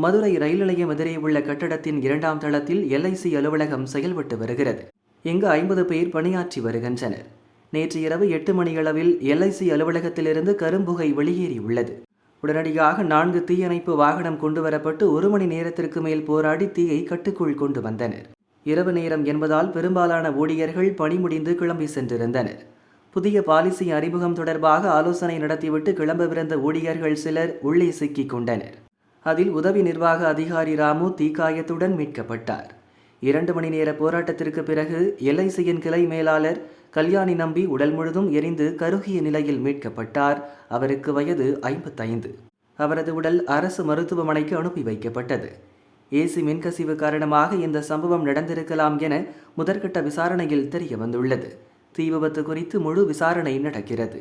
மதுரை ரயில் நிலையம் எதிரே உள்ள கட்டடத்தின் 2ஆம் தளத்தில் எல்ஐசி அலுவலகம் செயல்பட்டு வருகிறது. இங்கு 50 பேர் பணியாற்றி வருகின்றனர். நேற்று இரவு 8 மணியளவில் எல்ஐசி அலுவலகத்திலிருந்து கரும்புகை வெளியேறியுள்ளது. உடனடியாக 4 தீயணைப்பு வாகனம் கொண்டுவரப்பட்டு 1 மணி நேரத்திற்கு மேல் போராடி தீயை கட்டுக்குள் கொண்டு வந்தனர். இரவு நேரம் என்பதால் பெரும்பாலான ஊழியர்கள் பணி முடிந்து கிளம்பி சென்றிருந்தனர். புதிய பாலிசி அறிமுகம் தொடர்பாக ஆலோசனை நடத்திவிட்டு கிளம்பவிருந்த ஊழியர்கள் சிலர் உள்ளே சிக்கிக் கொண்டனர். அதில் உதவி நிர்வாக அதிகாரி ராமு தீக்காயத்துடன் மீட்கப்பட்டார். 2 மணி நேர போராட்டத்திற்கு பிறகு எல்ஐசியின் கிளை மேலாளர் கல்யாணி நம்பி உடல் முழுதும் எரிந்து கருகிய நிலையில் மீட்கப்பட்டார். அவருக்கு வயது 55. அவரது உடல் அரசு மருத்துவமனைக்கு அனுப்பி வைக்கப்பட்டது. ஏசி மின்கசிவு காரணமாக இந்த சம்பவம் நடந்திருக்கலாம் என முதற்கட்ட விசாரணையில் தெரிய வந்துள்ளது. தீ விபத்து குறித்து முழு விசாரணை நடக்கிறது.